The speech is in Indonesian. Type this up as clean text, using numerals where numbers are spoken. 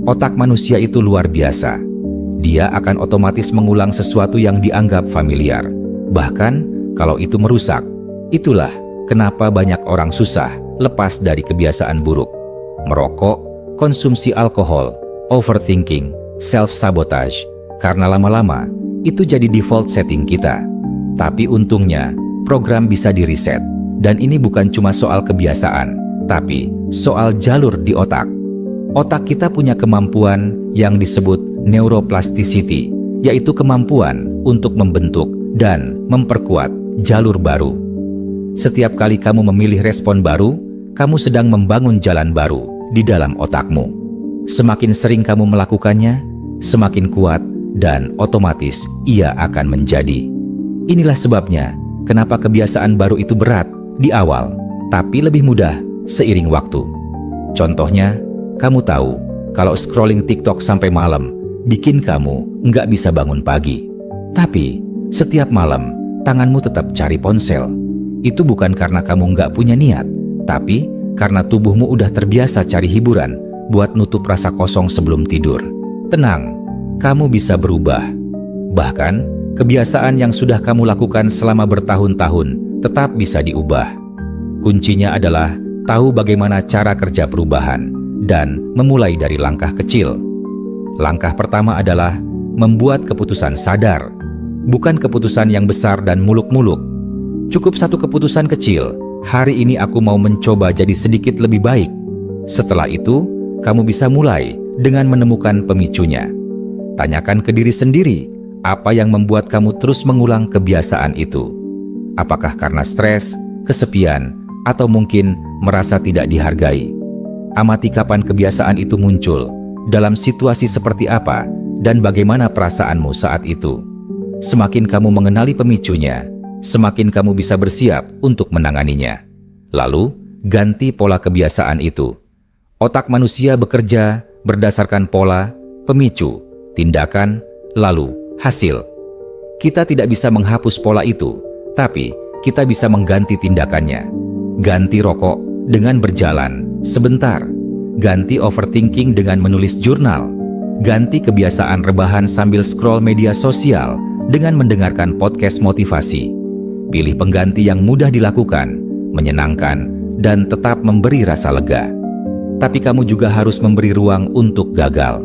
Otak manusia itu luar biasa. Dia akan otomatis mengulang sesuatu yang dianggap familiar, bahkan kalau itu merusak. Itulah kenapa banyak orang susah lepas dari kebiasaan buruk. Merokok, konsumsi alkohol, overthinking, self-sabotage. Karena lama-lama, itu jadi default setting kita. Tapi untungnya, program bisa di-reset. Dan ini bukan cuma soal kebiasaan, tapi soal jalur di otak. Otak kita punya kemampuan yang disebut neuroplasticity, yaitu kemampuan untuk membentuk dan memperkuat jalur baru. Setiap kali kamu memilih respon baru, kamu sedang membangun jalan baru di dalam otakmu. Semakin sering kamu melakukannya, semakin kuat dan otomatis ia akan menjadi. Inilah sebabnya kenapa kebiasaan baru itu berat di awal, tapi lebih mudah seiring waktu. Contohnya, kamu tahu kalau scrolling TikTok sampai malam bikin kamu nggak bisa bangun pagi. Tapi setiap malam tanganmu tetap cari ponsel. Itu bukan karena kamu nggak punya niat, tapi karena tubuhmu udah terbiasa cari hiburan buat nutup rasa kosong sebelum tidur. Tenang, kamu bisa berubah. Bahkan, kebiasaan yang sudah kamu lakukan selama bertahun-tahun tetap bisa diubah. Kuncinya adalah tahu bagaimana cara kerja perubahan dan memulai dari langkah kecil. Langkah pertama adalah membuat keputusan sadar, bukan keputusan yang besar dan muluk-muluk. Cukup satu keputusan kecil, hari ini aku mau mencoba jadi sedikit lebih baik. Setelah itu, kamu bisa mulai dengan menemukan pemicunya. Tanyakan ke diri sendiri, apa yang membuat kamu terus mengulang kebiasaan itu? Apakah karena stres, kesepian, atau mungkin merasa tidak dihargai? Amati kapan kebiasaan itu muncul, dalam situasi seperti apa, dan bagaimana perasaanmu saat itu. Semakin kamu mengenali pemicunya, semakin kamu bisa bersiap untuk menanganinya. Lalu, ganti pola kebiasaan itu. Otak manusia bekerja berdasarkan pola, pemicu, tindakan, lalu hasil. Kita tidak bisa menghapus pola itu, tapi kita bisa mengganti tindakannya. Ganti rokok dengan berjalan sebentar. Ganti overthinking dengan menulis jurnal. Ganti kebiasaan rebahan sambil scroll media sosial dengan mendengarkan podcast motivasi. Pilih pengganti yang mudah dilakukan, menyenangkan, dan tetap memberi rasa lega. Tapi kamu juga harus memberi ruang untuk gagal.